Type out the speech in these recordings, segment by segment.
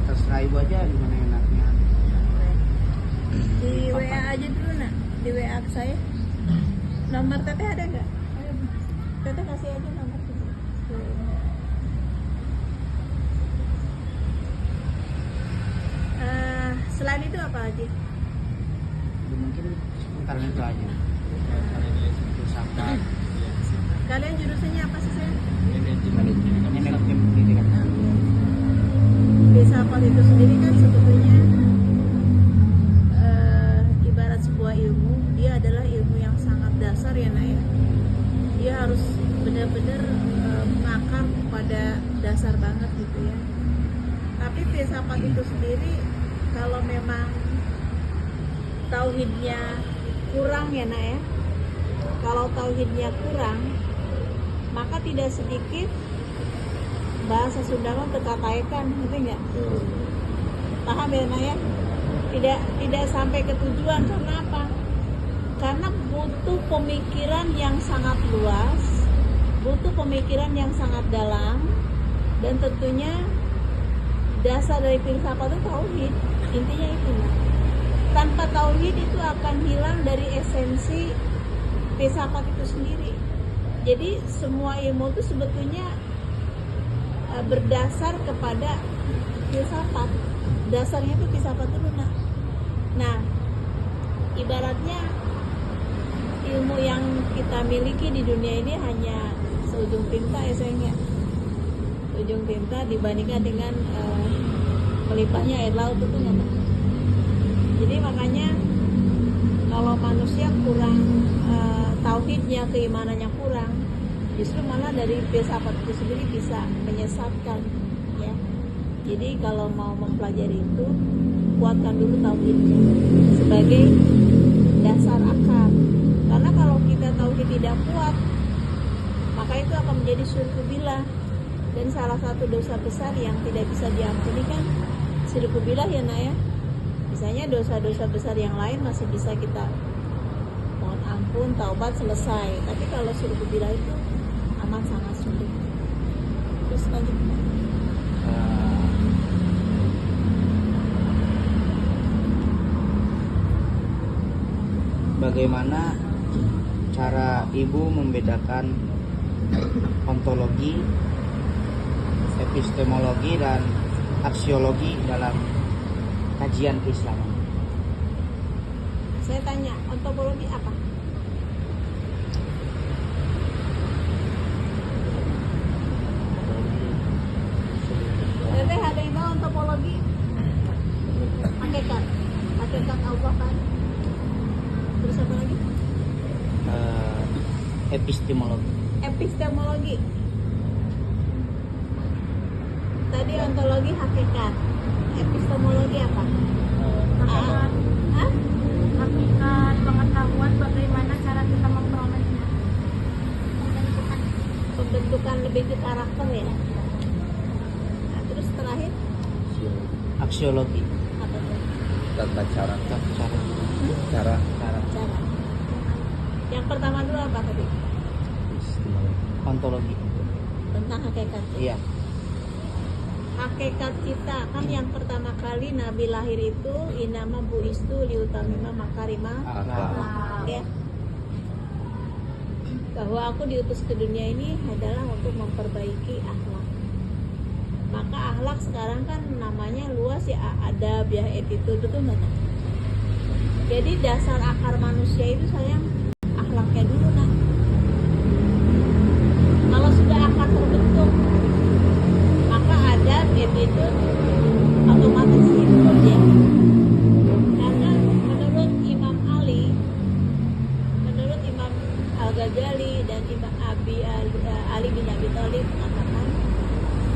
terserah ibu aja gimana enaknya. Di WA aja dulu nak, di WA saya. Nomor teteh ada nggak? Ayo, teteh kasih aja nomor teteh. Selain itu apa aja? Ya, mungkin seputar itu aja. Filsafat, Kalian jurusannya apa sih saya? manajemen pendidikan. Filsafat itu sendiri kan sebetulnya ibarat sebuah ilmu, dia adalah ilmu yang sangat dasar ya nak ya. Dia harus benar-benar mengakar pada dasar banget gitu ya. Tapi filsafat itu sendiri kalau memang tauhidnya kurang ya nak ya. Kalau tauhidnya kurang, maka tidak sedikit bahasa Sunda mah berkataikan, ngerti nggak? Paham ya nak ya? Tidak sampai ke tujuan. Karena apa? Karena butuh pemikiran yang sangat luas, butuh pemikiran yang sangat dalam, dan tentunya dasar dari filsafat itu tauhid. Intinya itu. Tanpa tauhid itu akan hilang dari esensi filsafat itu sendiri. Jadi semua ilmu itu sebetulnya berdasar kepada filsafat. Dasarnya itu filsafat itu. Nah, ibaratnya ilmu yang kita miliki di dunia ini hanya seujung tinta ya sayang ya. Ujung tinta dibandingkan dengan melimpahnya air laut itu nggak. Jadi makanya kalau manusia kurang tauhidnya, keimanannya kurang, justru malah dari filsafat itu sendiri bisa menyesatkan ya. Jadi kalau mau mempelajari itu, kuatkan dulu tauhidnya sebagai dasar akar. Karena kalau kita tauhid tidak kuat, maka itu akan menjadi syirku billah. Dan salah satu dosa besar yang tidak bisa diampuni kan syirku billah ya nak ya. Misalnya dosa-dosa besar yang lain masih bisa kita mohon ampun, taubat, selesai. Tapi kalau syirku billah itu amat sangat sulit. Terus lanjut. Bagaimana cara ibu membedakan ontologi, epistemologi, dan aksiologi dalam kajian keislaman? Saya tanya, ontologi apa? Teteh ada yang tahu ontologi? Hakikat Allah kan? Terus apa lagi? Epistemologi. Epistemologi. Tadi ontologi hakikat. Epistemologi apa? Hakikat, Hah? hakikat pengetahuan bagaimana cara kita memperolehnya. Pembentukan lebih ke karakter ya. Nah, terus terakhir Aksiologi. apa tuh? tata cara Cara. Cara. Yang pertama dulu apa tadi? Ontologi. Tentang hakikat. Iya. Hakikat kita kan yang pertama kali Nabi lahir itu inama buistu liutamima makarima akhlak. ya. Bahwa aku diutus ke dunia ini adalah untuk memperbaiki akhlak. Maka akhlak sekarang kan namanya luas ya, adab ya, attitude itu mana. Jadi dasar akar manusia itu sayang akhlaknya dulu nah. Kalau sudah akar terbentuk, maka adab attitude otomatis ikut ya. Karena menurut Imam Ali, menurut Imam Al-Ghazali dan Imam Ali bin Abi Thalib mengatakan,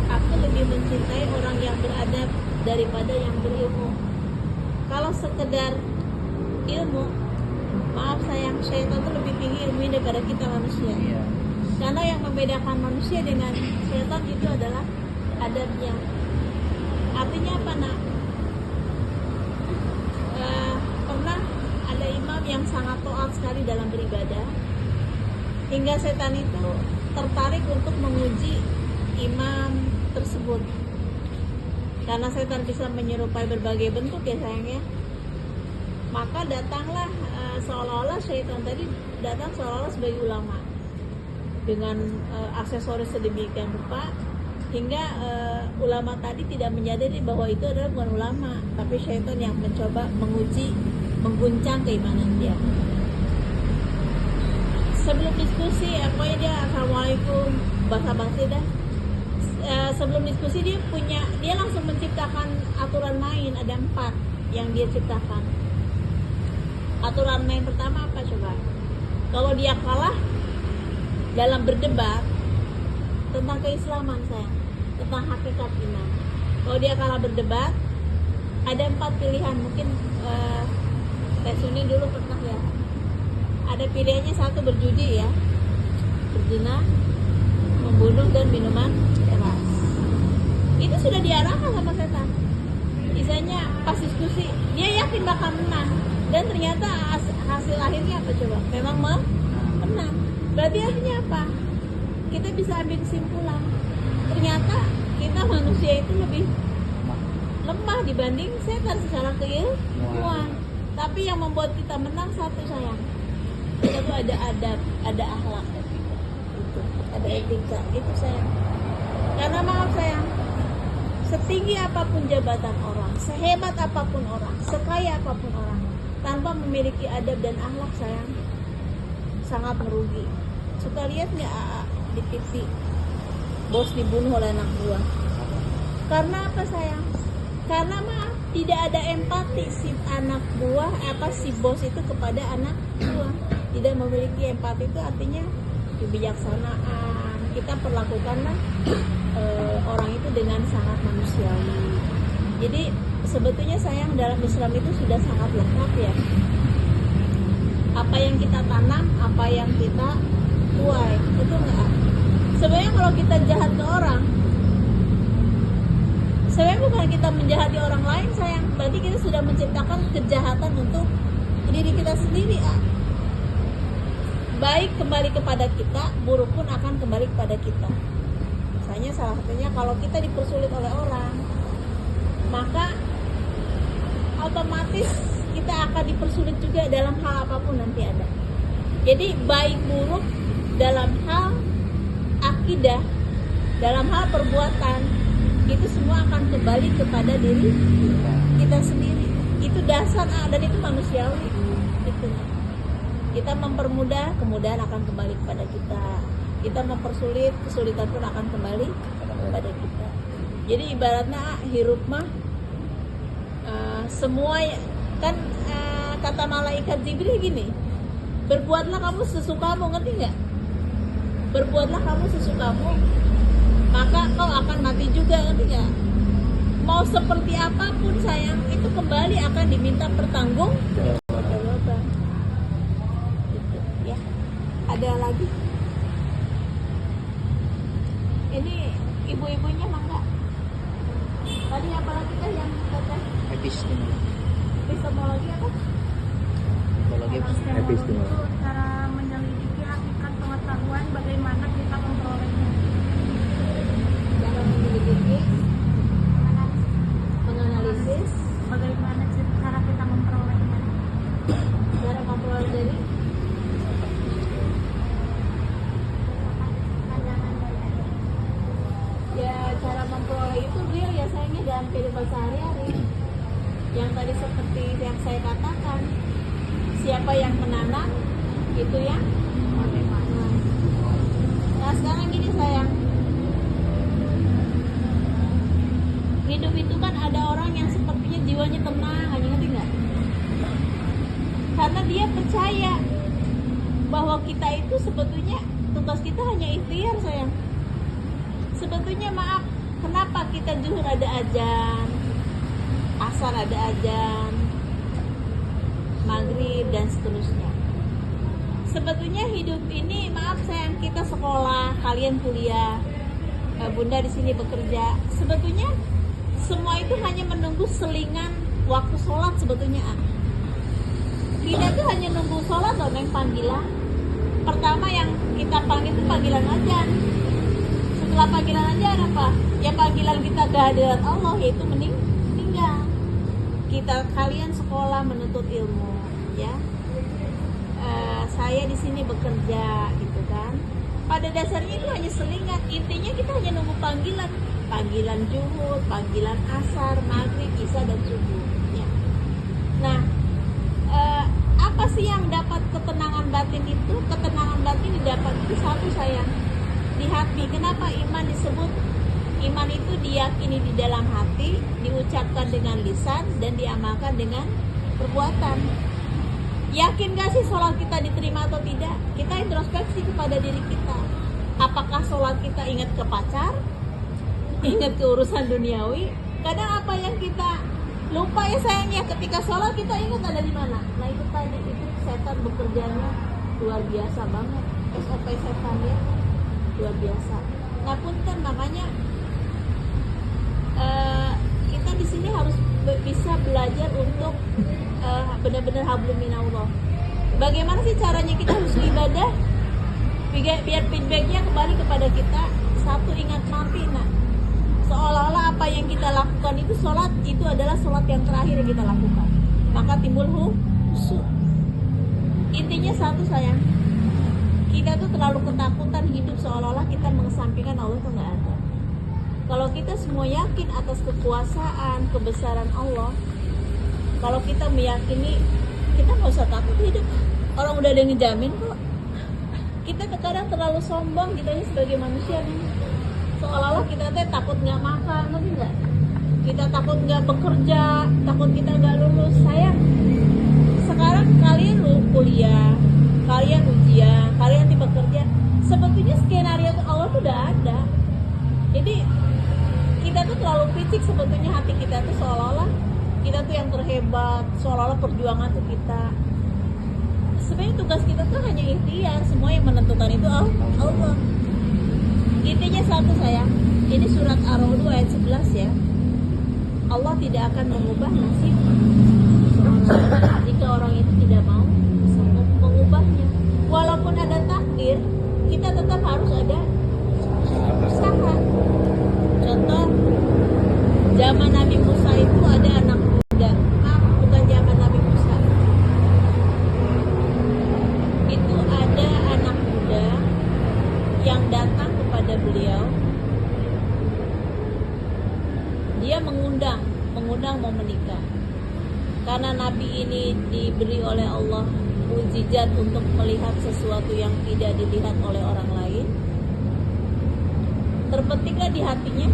aku lebih mencintai orang yang beradab daripada yang berilmu. Kalau sekedar ilmu, maaf sayang, syaitan itu lebih tinggi ilmunya daripada kita manusia. Iya. Karena yang membedakan manusia dengan syaitan itu adalah adabnya. Artinya apa nak? Pernah ada imam yang sangat taat sekali dalam beribadah, hingga setan itu tertarik untuk menguji imam tersebut. Karena setan bisa menyerupai berbagai bentuk ya sayangnya. Maka datanglah seolah-olah syaitan tadi datang seolah-olah sebagai ulama dengan aksesoris sedemikian rupa hingga ulama tadi tidak menyadari bahwa itu adalah bukan ulama, tapi syaitan yang mencoba menguji, mengguncang keimanan dia. Sebelum diskusi, pokoknya dia assalamualaikum, basa-basi dah. Sebelum diskusi dia langsung menciptakan aturan main, ada 4 yang dia ciptakan. Aturan main pertama apa coba? Kalau dia kalah dalam berdebat tentang keislaman sayang, tentang hakikat iman. Kalau dia kalah berdebat, ada 4 pilihan. Mungkin Tesuni dulu pernah ya. Ada pilihannya 1 berjudi ya, berzina, membunuh dan minuman keras. Itu sudah diarahkan sama setan. Misalnya pas diskusi, dia yakin bakal menang dan ternyata hasil akhirnya apa coba? Memang menang. Berarti artinya apa? Kita bisa ambil kesimpulan. Ternyata kita manusia itu lebih lemah dibanding setan secara keilmuan. Tapi yang membuat kita menang satu sayang. Kita tuh ada adab, ada akhlak, itu, ada etika, itu sayang. Karena maaf sayang, setinggi apapun jabatan orang, sehebat apapun orang, sekaya apapun orang, tanpa memiliki adab dan akhlak sayang, sangat merugi. Suka lihat nggak di TV bos dibunuh oleh anak buah? Karena apa sayang? Karena maaf, tidak ada empati si anak buah si bos itu kepada anak buah. Tidak memiliki empati itu artinya kebijaksanaan. Kita perlakukanlah orang itu dengan sangat manusiawi. Jadi sebetulnya sayang dalam Islam itu sudah sangat lengkap ya. Apa yang kita tanam, apa yang kita tuai, itu enggak. Sebenarnya kalau kita jahat ke orang, sebenarnya bukan kita menjahati orang lain sayang, berarti kita sudah menciptakan kejahatan untuk diri kita sendiri. Baik kembali kepada kita, buruk pun akan kembali kepada kita. Misalnya salah satunya kalau kita dipersulit oleh orang, maka otomatis kita akan dipersulit juga dalam hal apapun nanti ada. Jadi baik buruk dalam hal akidah, dalam hal perbuatan, itu semua akan kembali kepada diri kita sendiri. Itu dasar dan itu manusiawi. Itu. Kita mempermudah, kemudahan akan kembali kepada kita. Kita mempersulit, kesulitan pun akan kembali kepada kita. Jadi ibaratnya hirup mah semua kan kata malaikat Jibril gini, berbuatlah kamu sesukamu, ngerti nggak? Berbuatlah kamu sesukamu, maka kau akan mati juga, ngerti nggak? Mau seperti apapun sayang, itu kembali akan diminta pertanggungjawaban. Gitu, ya. Ada lagi? Ini ibu-ibunya mangga. Tadi apa lagi kan yang kata? Epistemologi apa? Epistemologi itu cara menyelidiki hakikat pengetahuan, bagaimana kita memperolehnya. Cara menyelidiki, menganalisis, Bagaimana cara kita memperolehnya. cara memperoleh dari Pandangan dari ya cara memperoleh itu real ya sayangnya dalam kehidupan sehari-hari. Yang tadi seperti yang saya katakan, siapa yang menanam itu yang menemani. Nah sekarang gini sayang, hidup itu kan ada orang yang sepertinya jiwanya tenang aja, ngerti nggak? Karena dia percaya bahwa kita itu sebetulnya tugas kita hanya ikhtiar sayang. Sebetulnya maaf, kenapa kita zuhur ada azan, asar ada azan, maghrib dan seterusnya. Sebetulnya hidup ini maaf sayang, kita sekolah, kalian kuliah, bunda di sini bekerja. Sebetulnya semua itu hanya menunggu selingan waktu sholat sebetulnya. Kita tuh hanya nunggu sholat loh, neng panggilan. Pertama yang kita panggil itu panggilan azan. setelah panggilan ajaran apa? Ya panggilan kita ke hadirat Allah, yaitu meninggal. Kalian sekolah menuntut ilmu, ya. Saya di sini bekerja, gitu kan. Pada dasarnya itu hanya selingan. Intinya kita hanya nunggu panggilan zuhur, panggilan asar, maghrib, isya dan subuh. Ya. Nah, apa sih yang dapat ketenangan batin itu? Ketenangan batin didapat itu satu sayang, di hati. Kenapa iman disebut? Iman itu diyakini di dalam hati, diucapkan dengan lisan, dan diamalkan dengan perbuatan. Yakin gak sih sholat kita diterima atau tidak? Kita introspeksi kepada diri kita. Apakah sholat kita ingat ke pacar? Ingat ke urusan duniawi? Kadang apa yang kita lupa ya sayangnya, ketika sholat kita ingat ada di mana. Nah itu tadi, itu setan bekerjanya luar biasa banget. SOP setan ya, luar biasa. Nah punten, makanya kita di sini harus bisa belajar untuk benar-benar hablum minallah. Bagaimana sih caranya kita harus ibadah biar feedbacknya kembali kepada kita? Satu, ingat mati. Nah, seolah-olah apa yang kita lakukan itu sholat, itu adalah sholat yang terakhir yang kita lakukan, maka timbul khusyuk. Intinya satu sayang, kita tuh terlalu ketakutan hidup seolah-olah kita mengesampingkan Allah itu nggak ada. Kalau kita semua yakin atas kekuasaan, kebesaran Allah, kalau kita meyakini, kita nggak usah takut hidup. Orang udah ada yang ngejamin kok. Kita kadang terlalu sombong kita ini sebagai manusia nih. Seolah-olah kita takut nggak makan, ngerti nggak? Kita takut nggak bekerja, takut kita nggak lulus. Sayang, sekarang kalian kuliah, kalian ujian, kalian nanti bekerja. Sebetulnya skenario Allah tuh udah ada. Jadi kita tuh terlalu fisik sebetulnya, hati kita tuh seolah-olah kita tuh yang terhebat, seolah-olah perjuangan tuh kita. Sebenarnya tugas kita tuh hanya ikhtiar, semua yang menentukan itu Allah. Intinya satu sayang, ini surat Ar-Ra'd ayat 11 ya. Allah tidak akan mengubah nasib seorang jika orang itu tidak mau mengubahnya. Walaupun ada takdir, kita tetap harus ada usaha. Contoh, zaman Nabi Musa itu ada anak muda. Bukan zaman Nabi Musa. Itu ada anak muda yang datang kepada beliau. Dia mengundang mau menikah. Karena Nabi ini diberi oleh Allah mukjizat untuk melihat sesuatu yang tidak dilihat oleh orang lain. Terbetiklah di hatinya,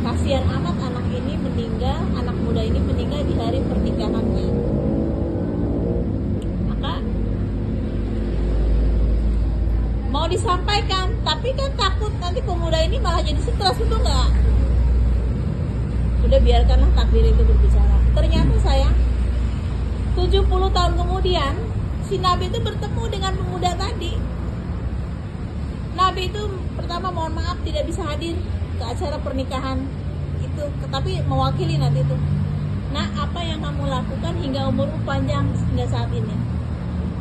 kasihan amat anak muda ini meninggal di hari pernikahannya. Maka mau disampaikan, tapi kan takut nanti pemuda ini malah jadi stres, itu enggak. Udah biarkanlah takdir itu berbicara. Ternyata sayang, 70 tahun kemudian si Nabi itu bertemu dengan pemuda tadi. Nabi itu pertama mohon maaf tidak bisa hadir ke acara pernikahan itu, tetapi mewakili nanti itu. Nah, apa yang kamu lakukan hingga umurmu panjang hingga saat ini?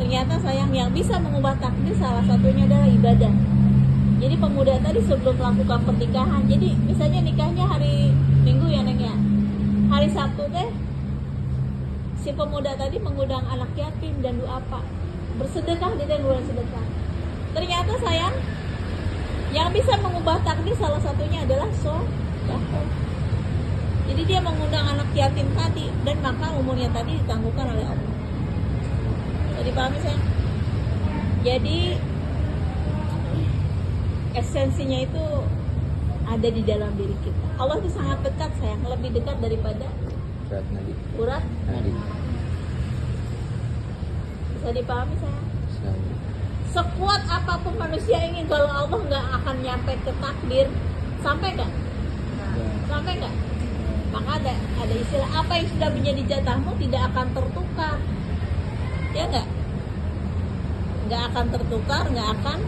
Ternyata sayang, yang bisa mengubah takdir salah satunya adalah ibadah. Jadi pemuda tadi sebelum melakukan pernikahan, jadi misalnya nikahnya hari Minggu ya Neng ya, hari Sabtu teh si pemuda tadi mengundang anak yatim dan duafa, bersedekah, dia yang sedekah. Ternyata sayang, yang bisa mengubah takdir salah satunya adalah sedekah. Jadi dia mengundang anak yatim tadi, dan maka umurnya tadi ditangguhkan oleh Allah. Jadi pahami sayang? Jadi esensinya itu ada di dalam diri kita. Allah itu sangat dekat sayang, lebih dekat daripada urat nadi. Bisa dipahami sayang? Sekuat apapun manusia ingin, kalau Allah nggak akan nyampe ke takdir, sampai nggak? Sampai nggak? Maka ada istilah, apa yang sudah menjadi jatahmu tidak akan tertukar, ya nggak? Nggak akan tertukar, nggak akan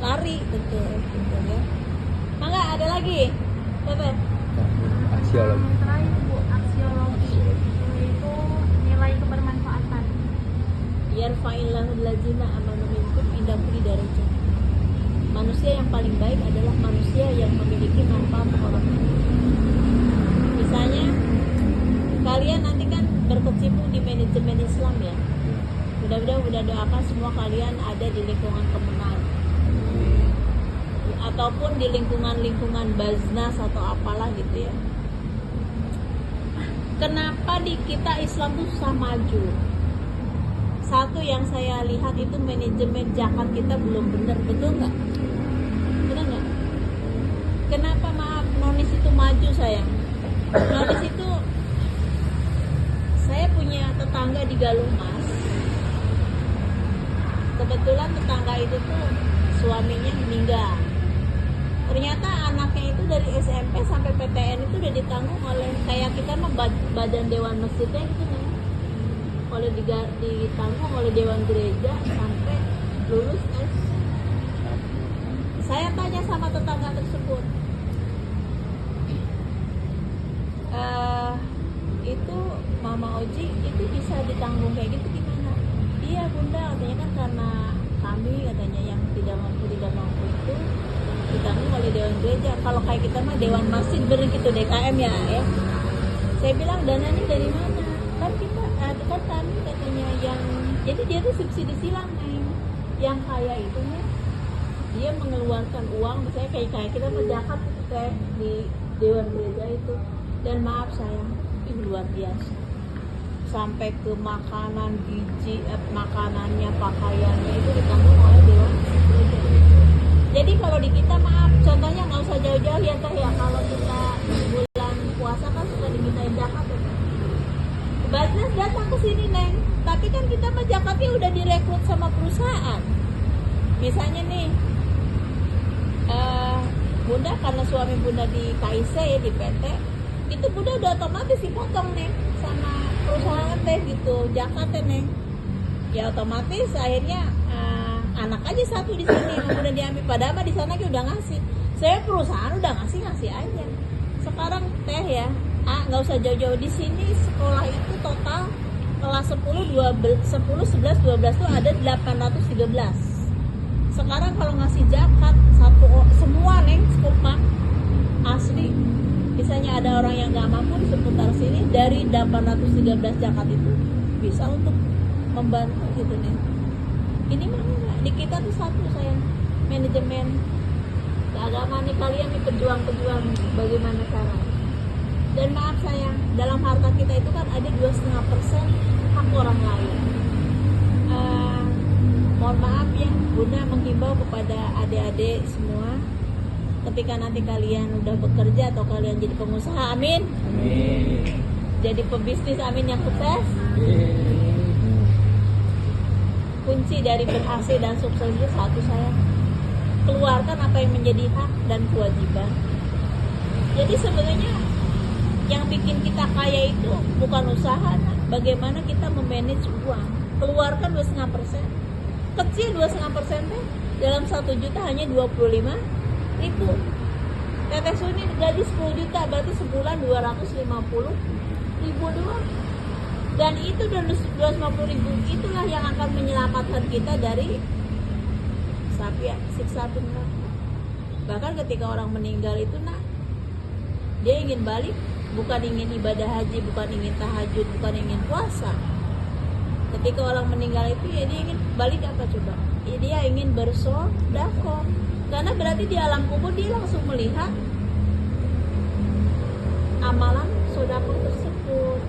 lari, betul ya. Maka ada lagi, Tete? Aksiologi. Yang terakhir Bu, aksiologi, yaitu nilai kebermanfaatan. Yarfa'illahu allazina amanu minkum inda kulli darajah. Manusia yang paling baik adalah manusia yang memiliki manfaat untuk orang lain. Misalnya kalian nanti kan berkecimpung di manajemen Islam ya. Mudah-mudahan udah doakan semua kalian ada di lingkungan kemenang ataupun di lingkungan Baznas atau apalah gitu ya. Kenapa di kita Islam tuh susah maju? Satu yang saya lihat itu manajemen zakat kita belum benar, betul nggak? Benar nggak? Kenapa maaf nonis itu maju sayang? Nonis itu saya punya tetangga di Galumas. Kebetulan tetangga itu tuh suaminya meninggal. Ternyata anaknya itu dari SMP sampai PTN itu udah ditanggung oleh kayak kita mah badan dewan masjidnya gitu nih. Oleh ditanggung oleh dewan gereja sampai lulus S. Saya tanya sama tetangga tersebut, itu Mama Oji itu bisa ditanggung kayak gitu gimana? Iya bunda, katanya kan karena kami katanya yang tidak mampu itu ditanggung oleh dewan gereja. Kalau kayak kita mah dewan masjid beri gitu DKM ya. Saya bilang dananya dari mana? Kan kita kan kami katanya yang jadi dia tuh subsidi silang nih. Yang kaya itu nih dia mengeluarkan uang misalnya kayak kita berzakat itu kayak di dewan gereja itu. Dan maaf sayang, itu luar biasa. Sampai ke makanan biji, makanannya, pakaiannya itu ditanggung oleh dewan gereja. Jadi kalau di kita maaf, contohnya nggak usah jauh-jauh ya teh ya. Kalau kita bulan puasa kan suka dimintain zakat ya. Baznas datang ke sini neng, tapi kan kita mah zakatnya udah direkrut sama perusahaan. Misalnya nih, bunda karena suami bunda di KIC ya di PT, itu bunda udah otomatis dipotong nih sama perusahaan teh gitu, zakatnya nih. Ya otomatis akhirnya anak aja satu di sini yang udah diambil, padahal mah di sana udah ngasih. Saya perusahaan udah ngasih aja. Sekarang teh ya, nggak usah jauh-jauh di sini sekolah itu total kelas 10, 11, 12 tuh ada 813. Sekarang kalau ngasih zakat semua neng sekolah asli, misalnya ada orang yang nggak mampu di seputar sini dari 813 zakat itu bisa untuk membantu gitu nih. Ini mah di kita tuh satu sayang, manajemen keagamaan nih kalian nih pejuang bagaimana cara. Dan maaf sayang, dalam harta kita itu kan ada 2,5% hak orang lain. Mohon maaf ya, bunda menghimbau kepada adik-adik semua, ketika nanti kalian udah bekerja atau kalian jadi pengusaha, amin. Jadi pebisnis, amin, yang sukses. Kunci dari berhasil dan sukses itu satu sayang, keluarkan apa yang menjadi hak dan kewajiban. Jadi sebenarnya yang bikin kita kaya itu bukan usaha, bagaimana kita memanage uang. Keluarkan 2,5%, kecil 2,5% teh dalam 1 juta hanya 25.000. Teteh Suni gaji 10 juta berarti sebulan 250.000 doang. Dan itu 250.000 itulah yang akan menyelamatkan kita dari siksa api neraka. Bahkan ketika orang meninggal itu dia ingin balik, bukan ingin ibadah haji, bukan ingin tahajud, bukan ingin puasa. Ketika orang meninggal itu ya dia ingin balik apa coba? Ya dia ingin bersedekah. Karena berarti di alam kubur dia langsung melihat amalan sedekah tersebut.